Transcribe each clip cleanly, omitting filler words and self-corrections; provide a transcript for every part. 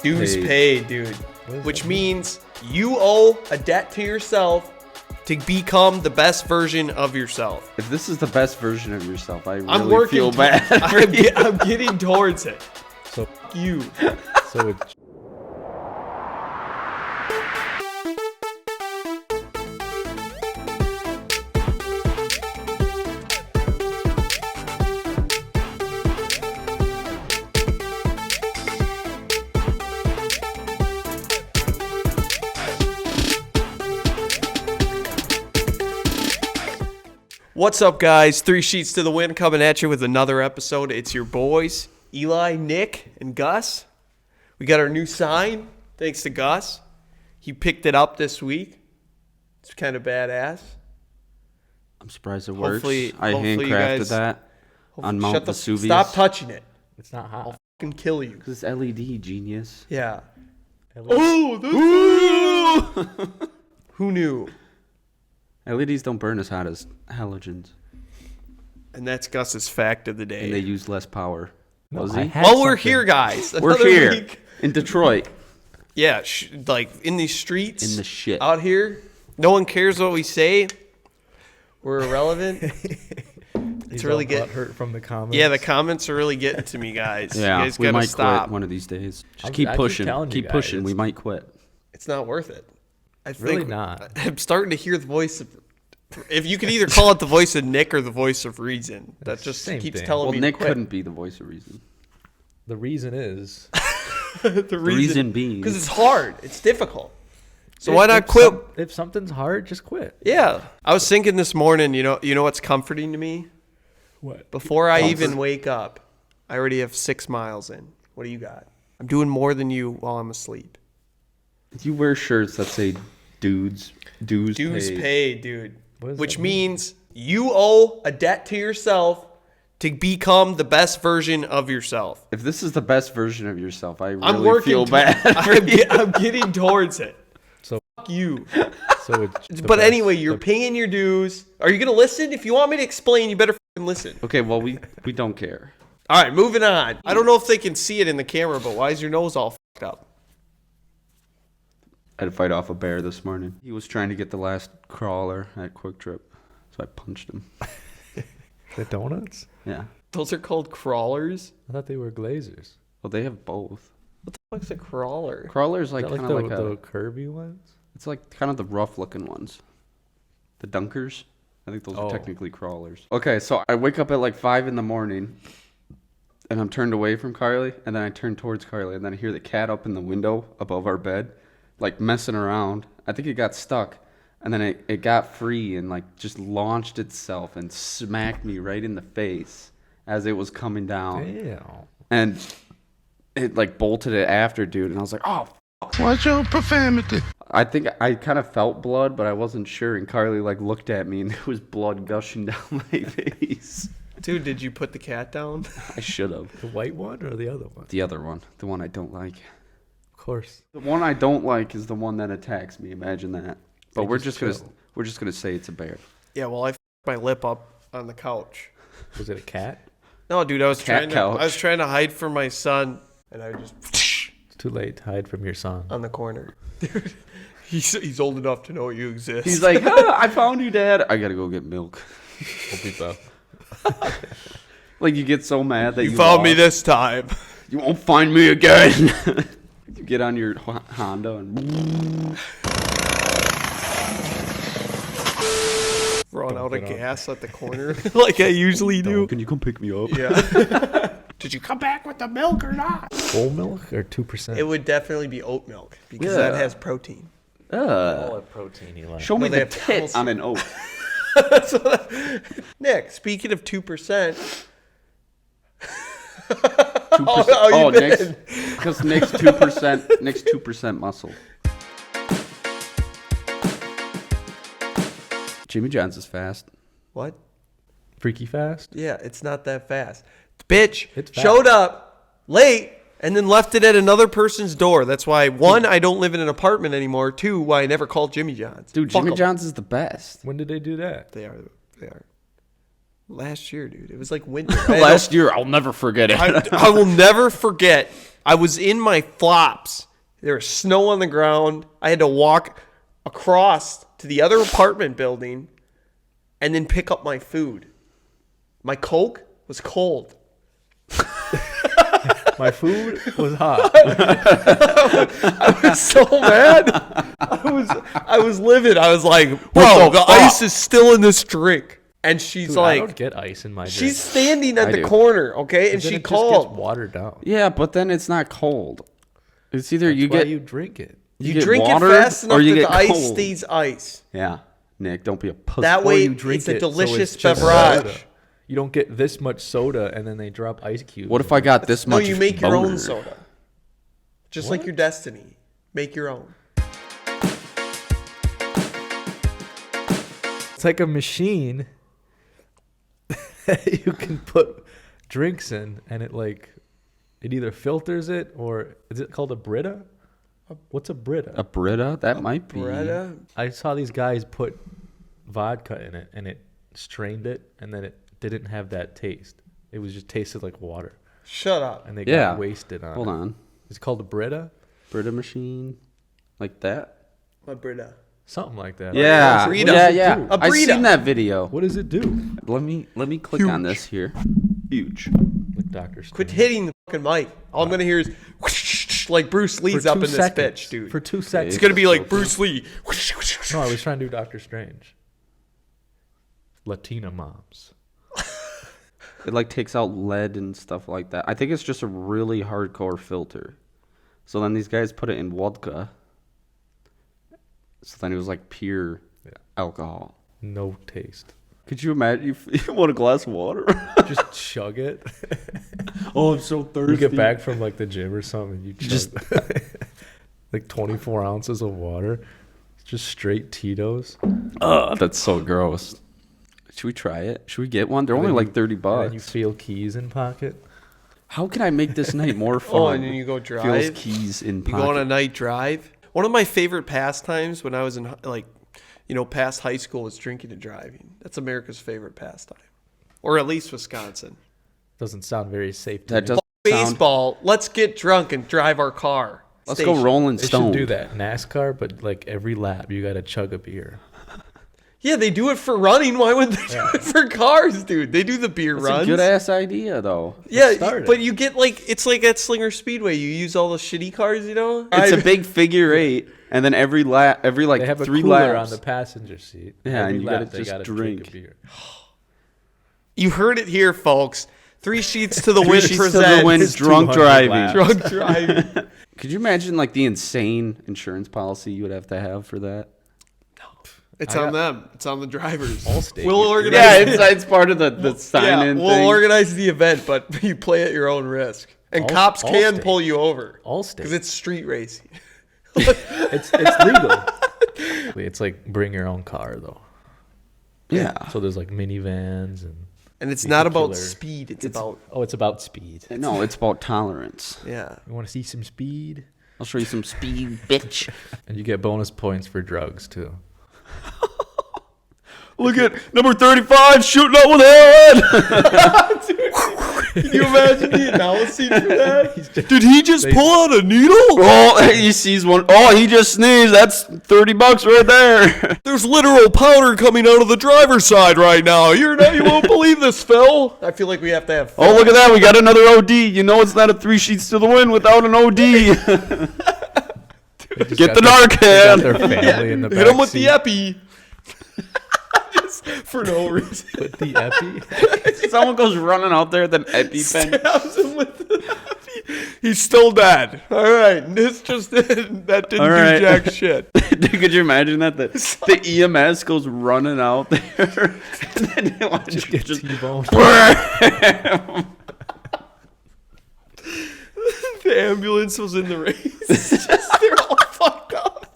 Dues paid, dude. Which means you owe a debt to yourself to become the best version of yourself. If this is the best version of yourself, I really feel bad. I'm getting towards it. So you. So it's What's up, guys? 3 Sheets to the Wind coming at you with another episode. It's your boys, Eli, Nick, and Gus. We got our new sign, thanks to Gus. He picked it up this week. It's kind of badass. I'm surprised it works. Hopefully I handcrafted that on Mount Vesuvius. Stop touching it. it's not hot. I'll fucking kill you. Because it's LED, genius. Yeah. Oh, Who knew? LEDs don't burn as hot as halogens. And that's Gus's fact of the day. And they use less power. No, Was I he? had Well, we're something. here, guys. We're Another here week. in Detroit. Yeah, like in these streets. In the shit. Out here. No one cares what we say. We're irrelevant. He's really all get hurt from the comments. Yeah, the comments are really getting to me, guys. Yeah, you guys we gotta might stop. quit one of these days. Just I keep keep pushing. telling you Keep pushing. guys. We might quit. It's not worth it. I think Really not. I'm starting to hear the voice of. If you could either call it the voice of Nick or the voice of reason, that just Same keeps thing. telling Well, me Nick to quit. couldn't be the voice of reason. The reason is the reason being. because it's hard. It's difficult. So why not quit? If something's hard, just quit. Yeah, I was thinking this morning. You know what's comforting to me? What? Before I even wake up, I already have 6 miles in. What do you got? I'm doing more than you while I'm asleep. You wear shirts that say dues Dues paid, dude. What does Which that mean? means you owe a debt to yourself to become the best version of yourself. If this is the best version of yourself, I I'm really working. feel bad. I'm getting towards it. So Fuck you. so it's the But best- anyway, you're paying your dues. Are you gonna listen? If you want me to explain, you better fucking listen. Okay, well, we don't care. All right, moving on. I don't know if they can see it in the camera, but why is your nose all fucked up? I had to fight off a bear this morning. He was trying to get the last crawler at Quick Trip, so I punched him. the donuts. Yeah. Those are called crawlers. I thought they were glazers. Well, they have both. What the fuck's a crawler? Crawler's Is like that kind like of the, like a. the curvy ones? It's like kind of the rough-looking ones. The dunkers. I think those Oh. are technically crawlers. Okay, so I wake up at like 5 in the morning, and I'm turned away from Carly, and then I turn towards Carly, and then I hear the cat up in the window above our bed, like messing around. I think it got stuck, and then it got free and like just launched itself and smacked me right in the face as it was coming down. Damn. And it like bolted it after, dude, and I was like, oh, Watch your profanity. I think I kind of felt blood, but I wasn't sure. And Carly like looked at me, and there was blood gushing down my face. Dude, did you put the cat down? I should have. The white one or the other one? The other one, the one I don't like. Of course. The one I don't like is the one that attacks me. Imagine that. But They we're just just chill. gonna say it's a bear. Yeah, well, I f***ed my lip up on the couch. Was it a cat? No, dude, I was Cat couch. trying to hide from my son, and I just It's too late to hide from your son. on the corner. Dude, he's old enough to know you exist. He's like, ah, I found you, Dad. I gotta go get milk. We'll be both. Like you get so mad that you found me lost. this time. You won't find me again. You get on your Honda and Run Don't out of get on. gas at the corner like I usually do. can you come pick me up? Yeah. Did you come back with the milk or not? Full milk or 2%? It would definitely be oat milk because that Yeah. has protein. all that protein you like. Show me they the have tit calcium. on an oat. Nick, speaking of 2%. 2%. Oh, you Nick's, been? because Nick's 2%. Nick's 2% muscle. Jimmy John's is fast. What? Freaky fast? Yeah, it's not that fast. Bitch It's fast. showed up late and then left it at another person's door. That's why, 1, I don't live in an apartment anymore. 2, why I never called Jimmy John's. Dude, Fuck Jimmy 'em. John's is the best. When did they do that? They are. They are. Last year, dude. It was like winter. Last year, I'll never forget it. I will never forget. I was in my flops. There was snow on the ground. I had to walk across to the other apartment building and then pick up my food. My Coke was cold. My food was hot. I was so mad. I was livid. I was like, bro, the ice is still in this drink. And she's Dude, like, I don't get ice in my drink. she's standing at I the do. corner, okay? And Then she it just called. gets watered down. Yeah, but then it's not cold. It's either That's you why get you drink it. You get drink it watered fast enough or you that get the ice cold. stays ice. Yeah, Nick, don't be a pussy. That Or way, you drink it's a it, so delicious it's just beverage. soda. You don't get this much soda, and then they drop ice cubes. What if I got this No, much? you make your own boner? soda. Just like your Destiny. Make your own. It's like a machine that you can put drinks in, and it either filters it, or is it called a Brita? What's a Brita? A Brita? That might be. Brita? I saw these guys put vodka in it, and it strained it, and then it didn't have that taste. It was just tasted like water, Shut up. and they Yeah. got wasted on Hold it. on. It's called a Brita? Brita machine, like that. My Brita. Something like that. Yeah, Brita. yeah, yeah. A I Brita. seen that video. What does it do? Let me click on this here. Huge. Like Dr. Strange. Quit hitting the fucking mic. All I'm going to hear is whoosh, like Bruce Lee's For up 2 in this seconds. bitch, dude. For 2 seconds. It's going to be like Bruce Lee. No, I was trying to do Doctor Strange. Latina moms. It like takes out lead and stuff like that. I think it's just a really hardcore filter. So then these guys put it in vodka. So then it was like pure alcohol. No taste. Could you imagine? You want a glass of water? Just chug it. Oh, I'm so thirsty. You get back from like the gym or something, and you Just- chug like 24 ounces of water. Just straight Tito's. That's so gross. Should we try it? Should we get one? They're only like $30 And then you bucks. feel keys in pocket. How can I make this night more fun? Oh, and then you go Feels drive. keys in You pocket. go on a night drive. One of my favorite pastimes when I was in, past high school was drinking and driving. That's America's favorite pastime. Or at least Wisconsin. Doesn't sound very safe to That me. does sound. Baseball, let's get drunk and drive our car. Let's Station. go Rolling They Stone. should do that. NASCAR, but like every lap, you got to chug a beer. Yeah, they do it for running. Why wouldn't they do it for cars, dude? They do the beer That's runs. a good ass idea, though. Yeah, started. but you get it's like at Slinger Speedway. You use all the shitty cars, you know? It's a big figure eight, and then every like They have a 3 cooler laps. on the passenger seat. Yeah, Every and you lap, gotta they just gotta drink. a beer. You heard it here, folks. 3 Sheets to the Wind Sheets to the presents Wind, It's drunk 200 driving. laps. Drunk driving. Could you imagine like the insane insurance policy you would have to have for that? It's on them. It's on the drivers. Allstate. We'll organize. Yeah, it's part of the sign-in we'll thing. organize the event, but you play at your own risk. And cops can Allstate. pull you over Allstate. because it's street racing. It's legal. It's like bring your own car though. Yeah. So there's like minivans and And it's not about Vehicular. speed. It's about it's about speed. No, it's about tolerance. yeah. You want to see some speed, I'll show you some speed, bitch. and you get bonus points for drugs too. Look at number 35 shooting up with heroin. Can you imagine the analysis for that? Did he just pull out a needle? Oh, he sees one. Oh, he just sneezed. That's $30 right there. There's literal powder coming out of the driver's side right now. You won't believe this, Phil. I feel like we have to have. Oh, look at that. We got another OD. You know it's not a 3 sheets to the wind without an OD. Get the Got their Narcan. family in the back Hit him with seat. the epi. Just for no reason. With the epi. Someone goes running out there with an EpiPen. Stabs him with the epi. He's still dead. All right. This just didn't. That didn't All right. do jack shit. Dude, could you imagine that? The EMS goes running out there. And then they watch Just him get just T-boned. The ambulance was in the race. They're all fucked up.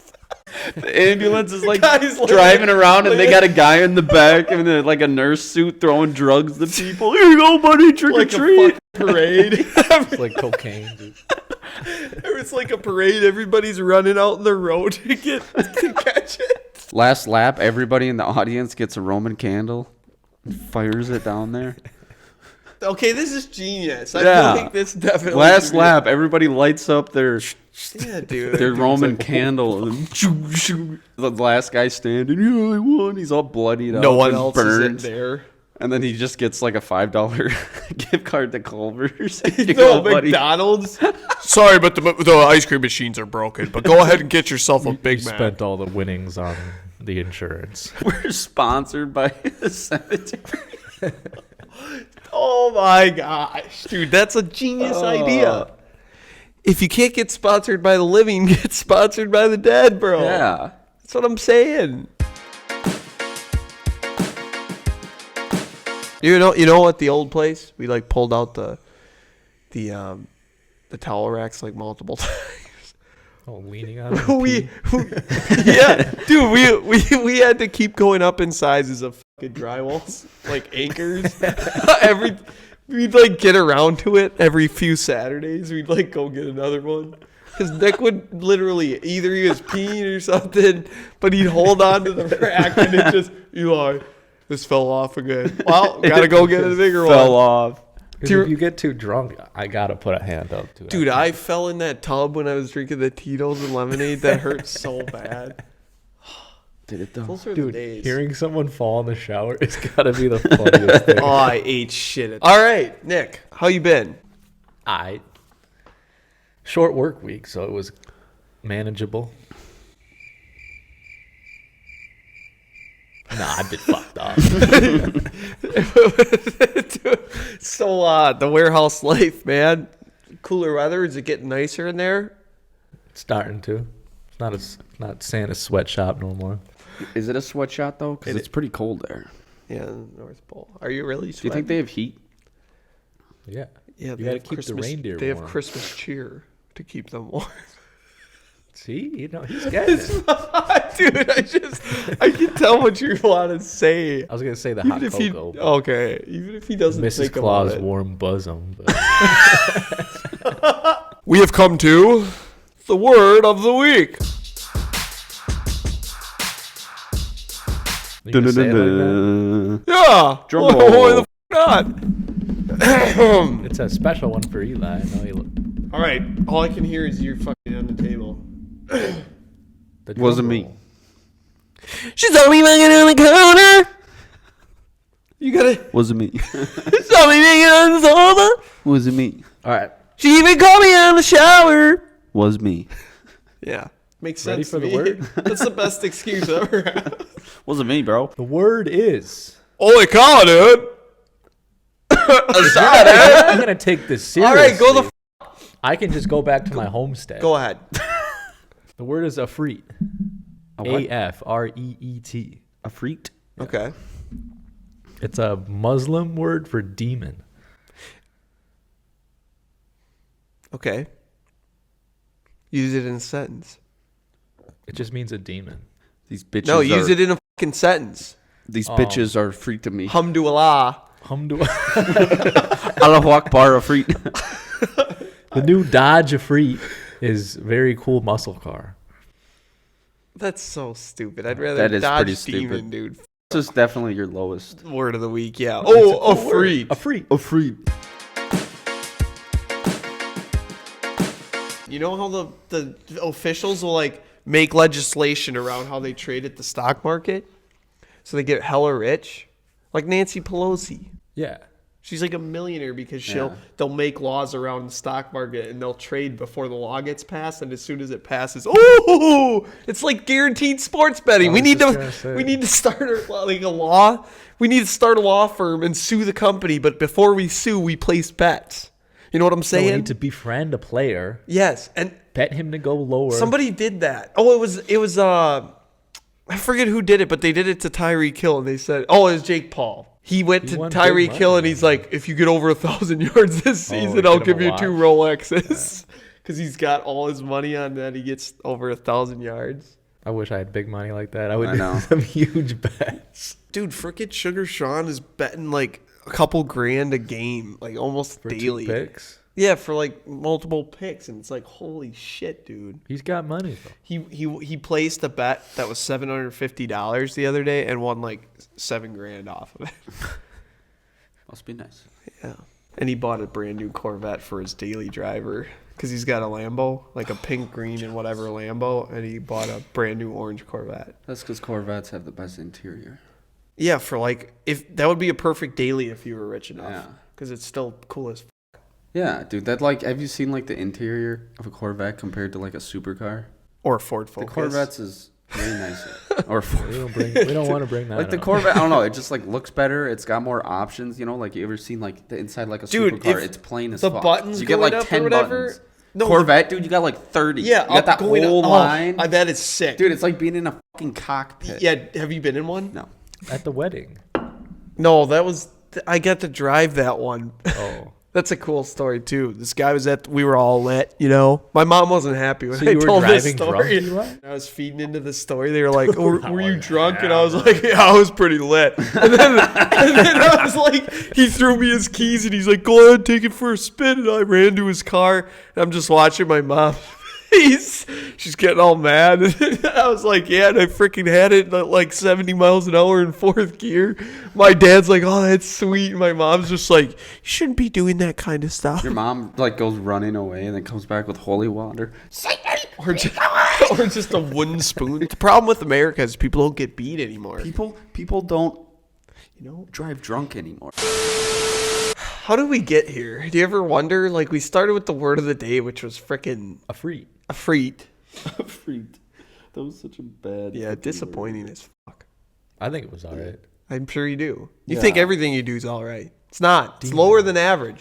The ambulance is like Guys, like- driving around and they got a guy in the back and like a nurse suit throwing drugs to people. Here you go, buddy, trick Like or a treat. fucking parade. It's like cocaine, dude. It's like a parade. Everybody's running out in the road to catch it. Last lap, everybody in the audience gets a Roman candle. Fires it down there. Okay, this is genius. I Yeah. feel like this definitely Last should be- lap, everybody lights up their Yeah, dude. Roman candle. And the last guy standing, yeah, I won. He's all bloodied up. No one and else burned. is in there. And then he just gets like a $5 gift card to Culver's. No, McDonald's. Sorry, but the ice cream machines are broken. But go ahead and get yourself a Big You Mac. spent all the winnings on the insurance. We're sponsored by the cemetery. Oh my gosh, dude, that's a genius idea. If you can't get sponsored by the living, get sponsored by the dead, bro. Yeah. That's what I'm saying. You know at the old place, we like pulled out the towel racks like multiple times. Oh, leaning on it. Yeah, dude, we had to keep going up in sizes of fucking drywalls, like anchors. We'd like get around to it every few Saturdays. We'd like go get another one. Because Nick would literally, either he was peeing or something, but he'd hold on to the rack and it just, Eli, this fell off again. Well, gotta go get a bigger one. Fell off. If you get too drunk, I gotta put a hand up to it. Dude, I fell in that tub when I was drinking the Tito's and lemonade. That hurt so bad. Did it though? Those are the Dude, days. hearing someone fall in the shower is gotta be the funniest thing. Oh, I ate shit. All right, Nick, how you been? Short work week, so it was manageable. Nah, I've been fucked up. So, the warehouse life, man. Cooler weather. Is it getting nicer in there? It's starting to. It's not Santa's sweatshop no more. Is it a sweatshop though? Because it's pretty cold there. Yeah, North Pole. Are you really? Do you think they have heat? Yeah. Yeah, You they gotta have keep the Christmas- reindeer They have warm. Christmas cheer to keep them warm. See, he's getting it. Dude, I can tell what you want to say. I was gonna say the Even hot if he, cocoa. okay, even if he doesn't Mrs. think Claus' about it. warm bosom. But We have come to the word of the week. you gonna say it like that? Yeah. Drum Why roll. the not? It's a special one for Eli. I know he. All right. All I can hear is you fucking on the table. The drum Wasn't me. roll. She saw me banging on the counter. You gotta. Wasn't me. She saw me banging on the sofa. Wasn't me. All right. She even called me out in the shower. Was me. Yeah. Makes Ready sense for to the me. word? That's the best excuse ever. Wasn't me, bro. The word is. Holy cow, dude. I'm gonna take this seriously. All right, go the. I can just go back to my homestead. Go ahead. The word is afreet. A what? A-F-R-E-E-T. A freak? Okay. It's a Muslim word for demon. Okay. Use it in a sentence. It just means a demon. These bitches No, are, use it in a fucking sentence. These bitches are freak to me. Hamdulillah. Allahu Akbar, a freak. The new Dodge Afreet is very cool muscle car. That's so stupid. I'd rather That is Dodge pretty stupid. Demon, dude. This is definitely your lowest. Word of the week, yeah. Oh, a freak. Afreet. A freak. You know how the officials will like make legislation around how they trade at the stock market, so they get hella rich, like Nancy Pelosi. Yeah. She's like a millionaire because Yeah. they'll make laws around the stock market and they'll trade before the law gets passed, and as soon as it passes, oh, it's like guaranteed sports betting. We need to start like a law. We need to start a law firm and sue the company, but before we sue, we place bets. You know what I'm So we saying? need to befriend a player, Yes, and bet him to go lower. somebody did that. Oh, it was I forget who did it, but they did it to Tyreek Hill, and they said, oh, it was Jake Paul. He went to won big Tyreek Hill, money. and he's like, if you get over 1,000 yards this season, get I'll him give a you watch. 2 Rolexes. Because he's got all his money on that. He gets over 1,000 yards. I wish I had big money like that. I would I do know. some huge bets. Dude, frickin' Sugar Sean is betting like a couple grand a game, like almost For daily. 2 picks. Yeah, for like multiple picks, and it's like, holy shit, dude. He's got money though. He placed a bet that was $750 the other day and won like $7,000 off of it. Must be nice. Yeah, and he bought a brand new Corvette for his daily driver because he's got a Lambo, like a pink, green, and whatever Lambo, and he bought a brand new orange Corvette. That's because Corvettes have the best interior. Yeah, for like if that would be a perfect daily if you were rich enough. Yeah. Because it's still cool as. Yeah, dude. That like, have you seen like the interior of a Corvette compared to like a supercar? Or a Ford Focus. The Corvettes is way nicer. Or We don't want to bring that like the up. Corvette. I don't know. It just like looks better. It's got more options. You know, like you ever seen like the inside like a Dude, supercar? if It's plain as the fuck. buttons you get going like up or 10 whatever- buttons. No, Corvette, dude, you got like 30. Yeah, you got that going whole up. line. Oh, that is sick. Dude, it's like being in a fucking cockpit. Yeah, have you been in one? No. At the wedding. No, that was I got to drive that one. Oh. That's a cool story too. This guy was we were all lit, you know. My mom wasn't happy when So I you were told this driving story. drunk, Eli? I was feeding into the story. They were like, were you drunk? And I was like, yeah, I was pretty lit. And then I was like, he threw me his keys and he's like, go ahead, take it for a spin. And I ran to his car and I'm just watching my mom. She's getting all mad. And I was like, yeah, and I freaking had it at like 70 miles an hour in fourth gear. My dad's like, oh, that's sweet. And my mom's just like, you shouldn't be doing that kind of stuff. Your mom like goes running away and then comes back with holy water. Or just a wooden spoon. The problem with America is people don't get beat anymore. People don't, drive drunk anymore. How did we get here? Do you ever wonder? Like, we started with the word of the day, which was frickin' A freak. a freet. Freaked. That was such a bad. Yeah, disappointing as fuck. I think it was all right. I'm sure you do. You Yeah. think everything you do is all right. It's not. It's lower than average.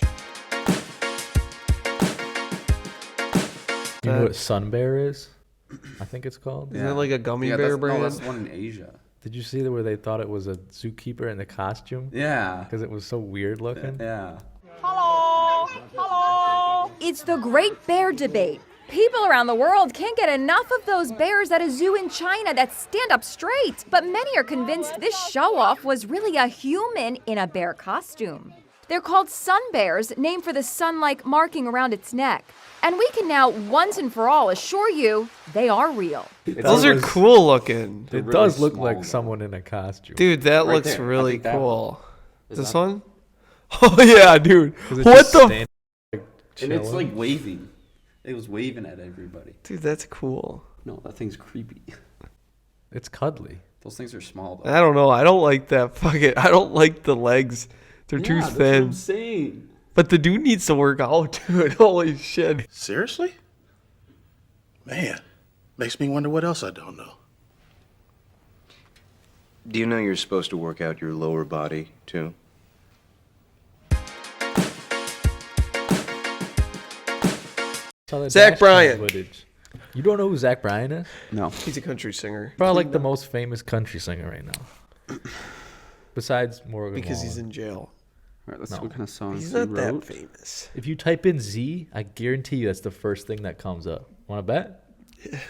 You know what Sun Bear is? I think it's called. Isn't that like a gummy bear brand? No, that's the one in Asia. Did you see where they thought it was a zookeeper in the costume? Yeah. Because it was so weird looking. Yeah. It's the Great Bear Debate. People around the world can't get enough of those bears at a zoo in China that stand up straight. But many are convinced this show-off was really a human in a bear costume. They're called sun bears, named for the sun-like marking around its neck. And we can now, once and for all, assure you they are real. Those are cool looking. It really does look small, like though. someone in a costume. Dude, that Right looks there. I really think that cool. Is This that- one? Oh, yeah, dude. 'Cause it What just the? stand- And it's chilling. like waving. It was waving at everybody. Dude, that's cool. No, that thing's creepy. It's cuddly. Those things are small though. I don't know. I don't like that. Fuck it. I don't like the legs. They're too That's what I'm thin. saying. But the dude needs to work out, dude. Holy shit. Seriously? Man, makes me wonder what else I don't know. Do you know you're supposed to work out your lower body, too? Saw the Zach dash cam Bryan. footage. You don't know who Zach Bryan is? No. He's a country singer. Probably like the most famous country singer right now. Besides Morgan Because he's Wallen. in jail. All right, let's No. see what kind of songs He's he not that wrote. famous. If you type in Z, I guarantee you that's the first thing that comes up. Want to bet?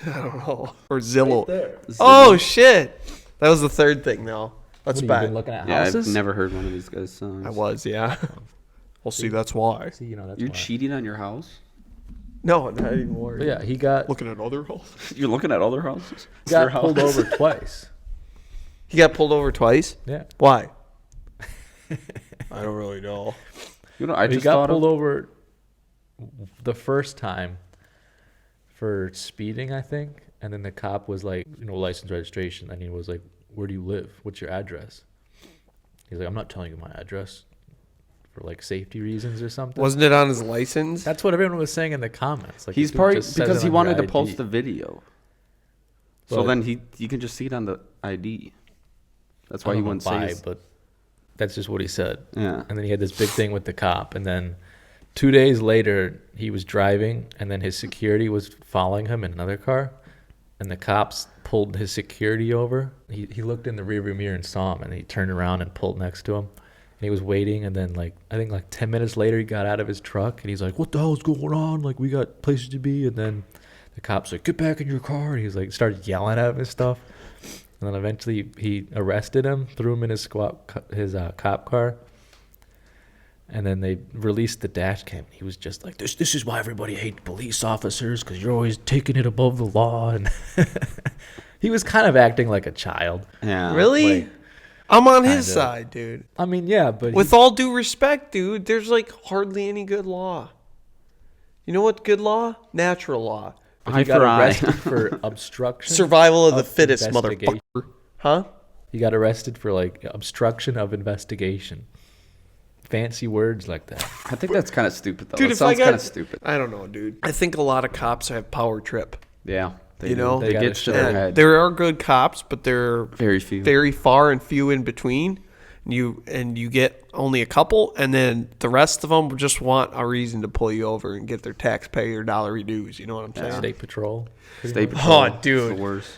I don't know. Or Zillow. there. Oh, shit. That was the third thing, though. Let's What, you bet. been looking at Yeah, houses? I've never heard one of these guys' songs. I was, yeah. Well, see, that's why. See, that's You're why. cheating on your house? No, not anymore. But yeah, he got Looking at other houses. You're looking at other houses? It's your got pulled house. over twice. He got pulled over twice? Yeah. Why? I don't really know. You know, I He just got thought pulled of, over the first time for speeding, I think. And then the cop was like, license registration. And he was like, where do you live? What's your address? He's like, I'm not telling you my address for like safety reasons or something. Wasn't it on his license? That's what everyone was saying in the comments. Like, he's this dude probably just says because it he on wanted your to post ID. the video. So But- then you can just see it on the ID. That's I why he don't know wouldn't say why, his- but that's just what he said. Yeah. And then he had this big thing with the cop. And then 2 days later, he was driving, and then his security was following him in another car. And the cops pulled his security over. He looked in the rearview mirror and saw him, and he turned around and pulled next to him. And he was waiting, and then I think 10 minutes later, he got out of his truck, and he's like, "What the hell's going on? Like, we got places to be." And then the cops like, "Get back in your car." And he's like, started yelling at him and stuff. And then eventually he arrested him, threw him in his cop car. And then they released the dash cam. He was just like, this is why everybody hates police officers, because you're always taking it above the law. And he was kind of acting like a child. Yeah. Really? Like, I'm on his kinda. side, dude. I mean, yeah, but With all due respect, dude, there's like hardly any good law. You know what good law? Natural law. he got arrested for obstruction. Survival of the fittest, investigation. motherfucker. Huh? He got arrested for like obstruction of investigation. Fancy words like that. I think that's kind of stupid, though. Dude, It if I sounds got, kind of stupid. I don't know, dude. I think a lot of cops have power trip. Yeah. You know? They They get gotta to their show- head. There are good cops, but they're Very few. very far and few in between. You get only a couple, and then the rest of them just want a reason to pull you over and get their taxpayer dollar dues. You know what I'm saying? State Patrol. State Oh, Patrol. It's dude. the worst.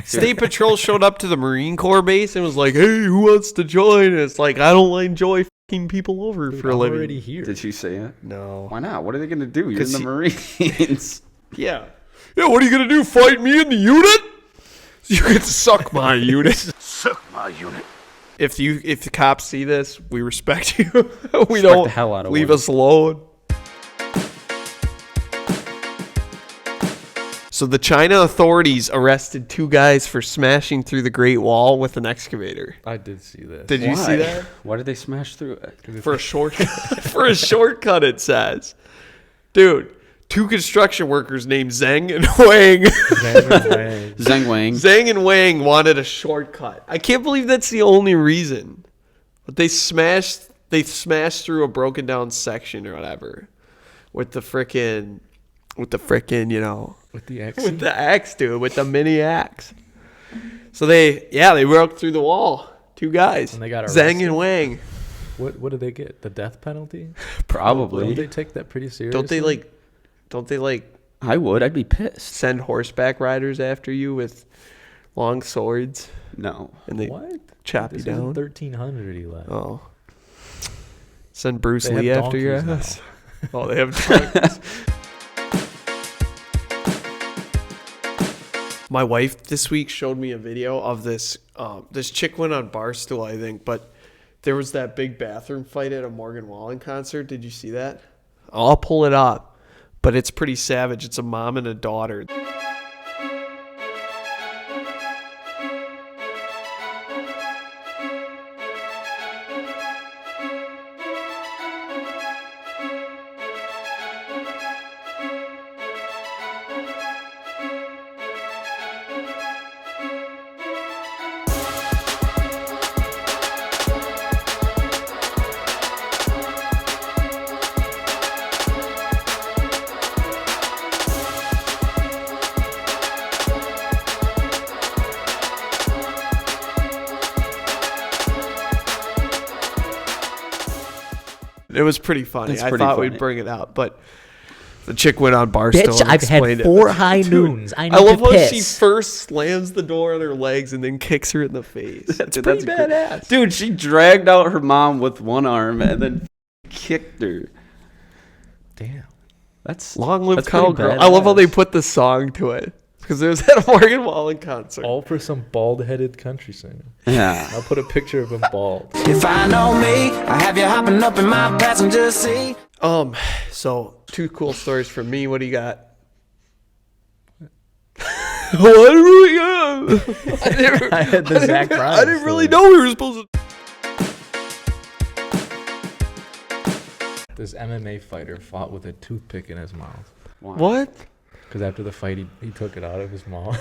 State Patrol showed up to the Marine Corps base and was like, "Hey, who wants to join?" And it's like, I don't enjoy fucking people over Dude, for a I'm living. already here. Did she say it? No. Why not? What are they going to do? You're in 'Cause the Marines. Yeah. Yeah. What are you gonna do? Fight me in the unit? You can suck my unit. Suck my unit. If the cops see this, we respect you. We Respect don't the hell out of leave one. us alone. So the China authorities arrested 2 guys for smashing through the Great Wall with an excavator. I did see this. Did you see Why? that? Why did they smash through it? For a shortcut, it says. Dude, 2 construction workers named Zheng and Wang. Zhang Wang. Zhang and Wang wanted a shortcut. I can't believe that's the only reason. But they smashed through a broken down section or whatever with the frickin', you know, With the X. with the axe, dude, with the mini axe. So they broke through the wall. 2 guys. And they got Zhang arrested? and Wang. What did they get? The death penalty? Probably. Don't they take that pretty seriously? Don't they like I would. I'd be pissed. send horseback riders after you with long swords No. and they What? chop This you is down? 1300 Eli. Oh. Send Bruce They have Lee after your donkeys ass. Oh, they have donkeys. My wife this week showed me a video of this. This chick went on Barstool, I think, but there was that big bathroom fight at a Morgan Wallen concert. Did you see that? I'll pull it up, but it's pretty savage. It's a mom and a daughter. It was pretty funny. It's I pretty thought funny. we'd bring it out, but the chick went on Barstool Bitch, and I've had explained 4 it. high Dude, noons. I need I love to how piss. she first slams the door on her legs and then kicks her in the face. That's pretty great. badass. Dude, she dragged out her mom with one arm and then kicked her. Damn. That's Long live that's pretty Cowgirl. I love how they badass. put the song to it because it was at a Morgan Wallen concert. All for some bald-headed country singer. Yeah. I'll put a picture of him bald. If I know me, I have you hopping up in my passenger seat. So 2 cool stories from me. What do you got? What do we got? I had the Zach Bryan I didn't really story. know we were supposed to. This MMA fighter fought with a toothpick in his mouth. What? Because after the fight, he took it out of his mouth.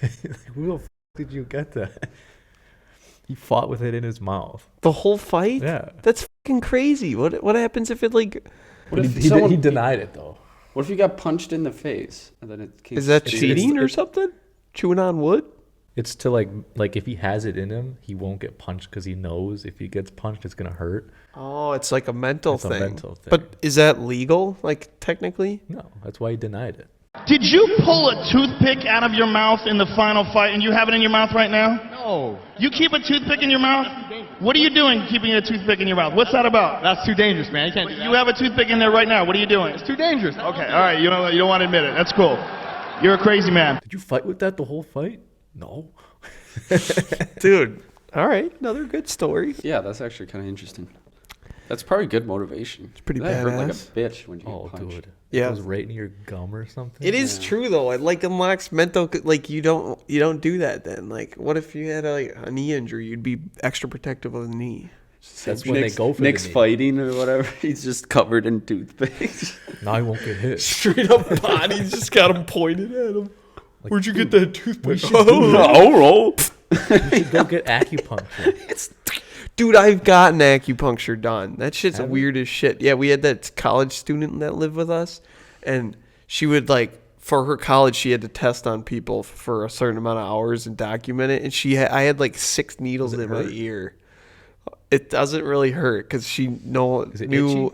Like, who the f*** did you get that? He fought with it in his mouth. The whole fight? Yeah. That's fucking crazy. What happens if it like? What if He someone- denied it, though. What if you got punched in the face and then it keeps Is that It's- cheating or it's- something? Chewing on wood? It's to like if he has it in him, he won't get punched because he knows if he gets punched, it's going to hurt. Oh, it's like a mental It's a thing. mental thing. But is that legal? Like technically? No, that's why he denied it. Did you pull a toothpick out of your mouth in the final fight and you have it in your mouth right now? No. You keep a toothpick in your mouth? What are you doing keeping a toothpick in your mouth? What's that about? That's too dangerous, man. You can't do that. You have a toothpick in there right now. What are you doing? It's too dangerous. Okay, all right. You don't want to admit it. That's cool. You're a crazy man. Did you fight with that the whole fight? No. Dude. All right. Another good story. Yeah, that's actually kind of interesting. That's probably good motivation. It's pretty that hurt like a badass. bitch when you Oh, get punched. dude. Yeah. It was right in your gum or something. It is true though. It like unlocks mental. Like you don't do that then. Like what if you had a knee injury? You'd be extra protective of the knee. That's when they go for Nick's the knee. fighting or whatever. He's just covered in toothpicks. Now he won't get hit. Straight up bodies just got him pointed at him. Where'd you get that toothpick? roll. You should go get acupuncture. Dude, I've gotten acupuncture done. That shit's weird as shit. Yeah, we had that college student that lived with us, and she would for her college, she had to test on people for a certain amount of hours and document it. And I had 6 needles in my ear. It doesn't really hurt because she knew. Itchy?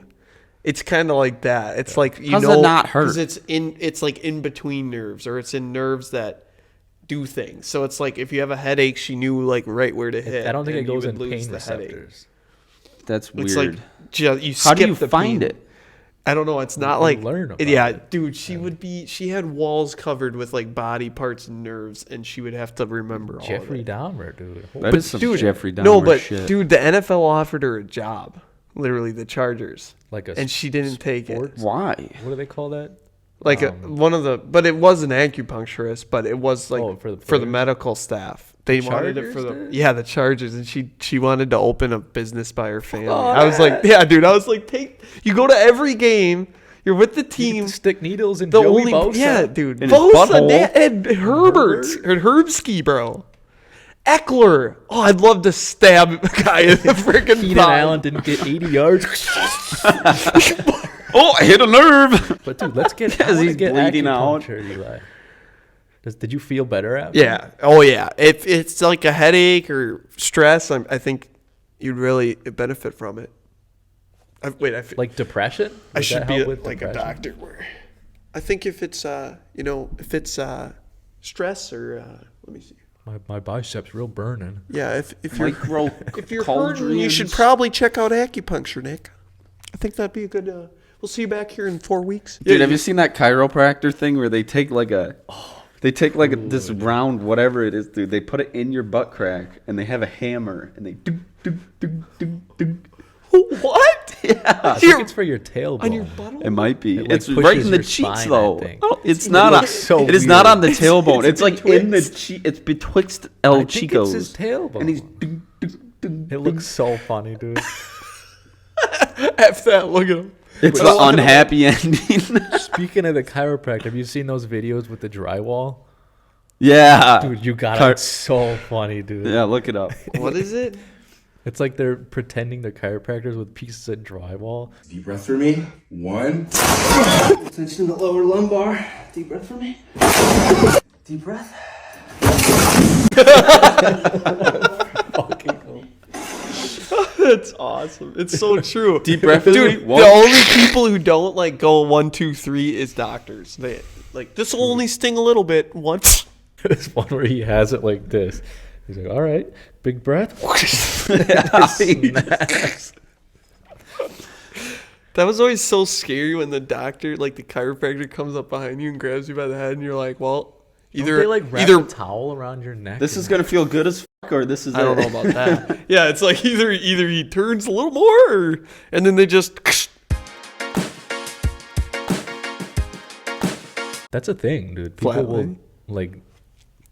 It's kind of like that. It's like How's it not hurt? because it's like in between nerves, or it's in nerves that do things. So it's like if you have a headache, she knew right where to hit. I don't think and it goes you in would lose pain the headache. receptors. That's weird. It's like you How do skip you the find pain. it? I don't know. It's not You like learn about yeah, it. dude. She had walls covered with body parts and nerves, and she would have to remember all Jeffrey of it. Dahmer, dude. That is some Dude, Jeffrey Dahmer no, but shit. dude, the NFL offered her a job. Literally, the Chargers, Like a and she didn't take it. sports- Why? What do they call that? One of the, but it was an acupuncturist, but it was for the for the players? medical staff. They wanted it for Chargers the did? the Chargers, and she wanted to open a business by her family. I was like, yeah, dude. I was like, you go to every game. You're with the You team. can stick needles in The Joey only Bosa. yeah, dude. In his Bosa butthole. and Herbert and Herbsky, bro. Eckler. Oh, I'd love to stab a guy in the freaking Keenan thigh. Allen didn't get 80 yards. Oh, I hit a nerve. But dude, let's get. As I wanna he's get bleeding out. acupuncture, Eli. Did you feel better after? Yeah. Oh, yeah. If it's like a headache or stress, I think you'd really benefit from it. Like depression? I Does should that be help a with depression? doctor. Where I think if it's if it's stress or let me see. My biceps real burning. Yeah, if you're Micro if you're hurting, you should cauldrons. probably check out acupuncture, Nick. I think that'd be a good. We'll see you back here in 4 weeks. Dude, have you seen that chiropractor thing where they take this round whatever it is, dude? They put it in your butt crack and they have a hammer and they What? Yeah. I think it's for your tailbone. On your butthole? It might be. It, like, It's pushes right in the your cheeks, spine, though. I think. No, it's not. looks so it is not weird. on the tailbone. It's like in the betwixt. cheek. It's betwixt El I think Chicos. it's his tailbone. And he's. It looks so funny, dude. F that. Look at him. It's the unhappy ending. Speaking of the chiropractor, have you seen those videos with the drywall? Yeah. Dude, you got Chir- it. It's so funny, dude. Yeah, look it up. What is it? It's like they're pretending they're chiropractors with pieces of drywall. Deep breath for me. 1. Tension in the lower lumbar. Deep breath for me. Deep breath. That's awesome. It's so true. Deep breath, Dude, one. the only people who don't go 1, 2, 3 is doctors. They this will only sting a little bit. One. There's one where he has it like this. He's like, all right, big breath. Snaps. That was always so scary when the doctor, the chiropractor, comes up behind you and grabs you by the head, and you're like, well, Don't either they wrap either a towel around your neck? This is gonna feel good as fuck, or this is. I don't know about that. Yeah, it's like either he turns a little more, and then they just. That's a thing, dude. People Flatlining. will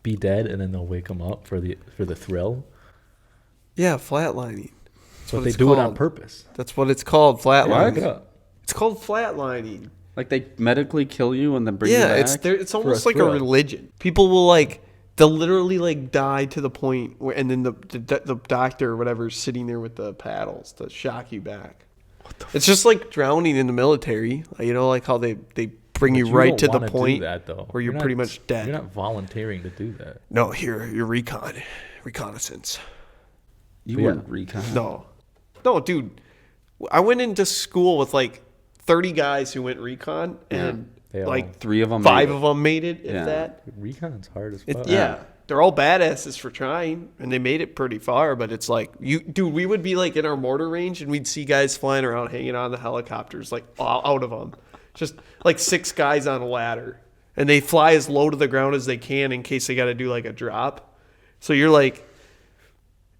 be dead and then they'll wake them up for the thrill. Yeah, flatlining. But what they it's do it on called. purpose. That's what it's called, Look flatlining. it up. It's called flatlining. Like they medically kill you and then bring you Yeah, back. it's almost like a thrill. religion. People will they'll literally die to the point where, and then the doctor or whatever is sitting there with the paddles to shock you back. It's just like drowning in the military. How they bring But you you right don't to the wanna do point that, though. where you're You're pretty not- much dead. You're not volunteering to do that. No, you're reconnaissance. You But yeah. weren't recon. No, dude. I went into school with 30 guys who went recon, and They all- 3 of them. 5 of them made it. If Yeah. that. Recon's hard as It, fuck. yeah, they're all badasses for trying, and they made it pretty far. But it's dude, we would be in our mortar range, and we'd see guys flying around, hanging on the helicopters, out of them, just 6 guys on a ladder, and they fly as low to the ground as they can in case they got to do a drop. So you're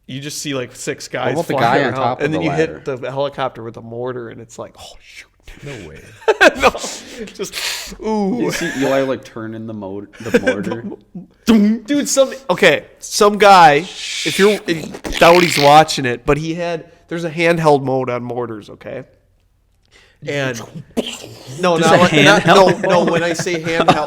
you just see like 6 guys about the flying guy on around, top of and then the you ladder? hit the helicopter with a mortar, and it's like, oh shoot. No way. No, just ooh. You see Eli like turning the mortar. Dude, some guy, if you're doubt he's watching it, but there's a handheld mode on mortars, okay? And no, when I say handheld,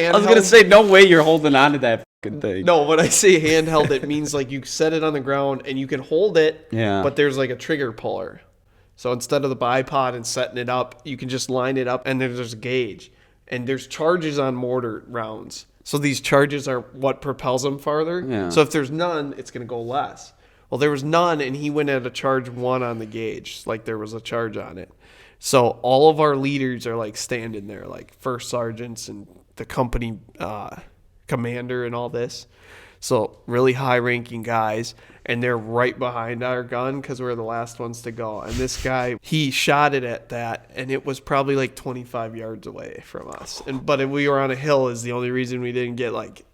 I was gonna say no way you're holding on to that fucking thing. No, when I say handheld, it means like you set it on the ground and you can hold it, Yeah. but there's like a trigger puller. So instead of the bipod and setting it up, you can just line it up, and there's a gauge. And there's charges on mortar rounds. So these charges are what propels them farther. Yeah. So if there's none, it's going to go less. Well, there was none, and he went at a charge 1 on the gauge. Like there was a charge on it. So all of our leaders are like standing there, like first sergeants and the company commander and all this. So really high-ranking guys, and they're right behind our gun because we're the last ones to go. And this guy, he shot it at that, and it was probably like 25 yards away from us. But we were on a hill is the only reason we didn't get like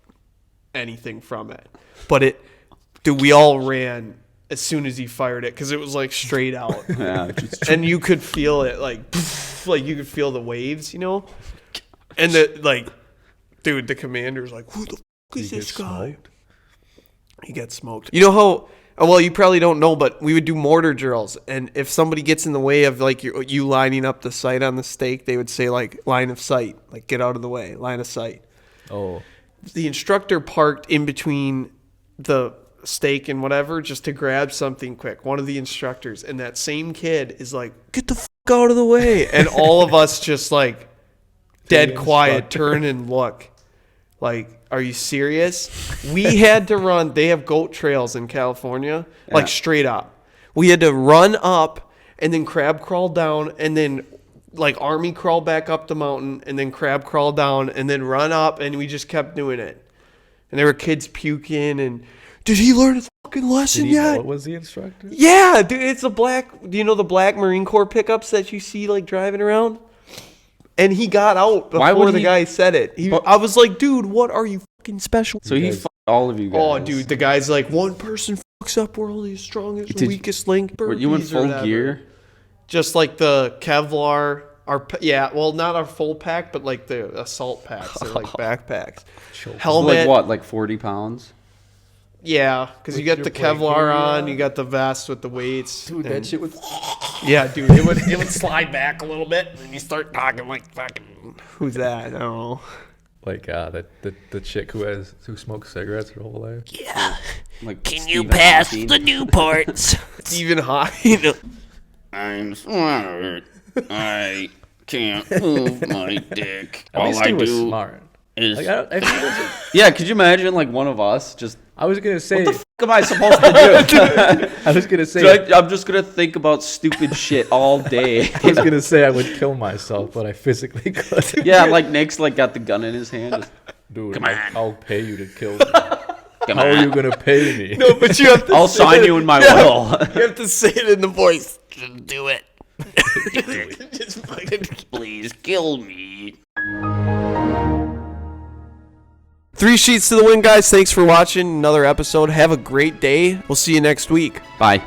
anything from it. But we all ran as soon as he fired it because it was like straight out. Yeah, and you could feel it like you could feel the waves, you know? And the commander's like, who the fuck is this guy? Smoked? He gets smoked. You know how, well, you probably don't know, but we would do mortar drills. And if somebody gets in the way of like you lining up the sight on the stake, they would say like line of sight, like get out of the way, line of sight. Oh. The instructor parked in between the stake and whatever just to grab something quick. One of the instructors, and that same kid is like, get the fuck out of the way. And all of us just like dead quiet, turn and look. Like, are you serious? We had to run. They have goat trails in California, like straight up. We had to run up and then crab crawl down and then like army crawl back up the mountain and then crab crawl down and then run up, and we just kept doing it. And there were kids puking and, did he learn a fucking lesson yet? What was the instructor? Yeah, dude, it's the black, do you know the black Marine Corps pickups that you see like driving around? And he got out before the guy said it. I was like, dude, what are you fucking special? So he fucked all of you guys. Oh, dude, the guy's like, one person fucks up, we're only as strong as the weakest link. Were you in Burpees or full whatever. gear? Just like the Kevlar, not our full pack, but like the assault packs. They're like backpacks. Helmet. Like what, like 40 pounds? Yeah, because you got the Kevlar on, you got the vest with the weights. Dude, that shit was... Yeah, dude, it would slide back a little bit, and then you start talking like fucking... Who's that? I don't know. Like the chick who smokes cigarettes her whole life. Yeah. Like Can you pass the Newports? Stephen Hawking. I'm smart. I can't move my dick. At least he was smart. Is Yeah, could you imagine like one of us just... I was gonna say... What the fuck am I supposed to do? I was gonna say... So I'm just gonna think about stupid shit all day. I was gonna say I would kill myself, but I physically couldn't. Yeah, like Nick's like got the gun in his hand. Just, Dude, Come on. I'll pay you to kill me. How are you gonna pay me? No, but you have to I'll say sign it. you in my Yeah, will. You have to say it in the voice. Just do it. Just fucking... please kill me. 3 sheets to the wind, guys. Thanks for watching another episode. Have a great day. We'll see you next week. Bye.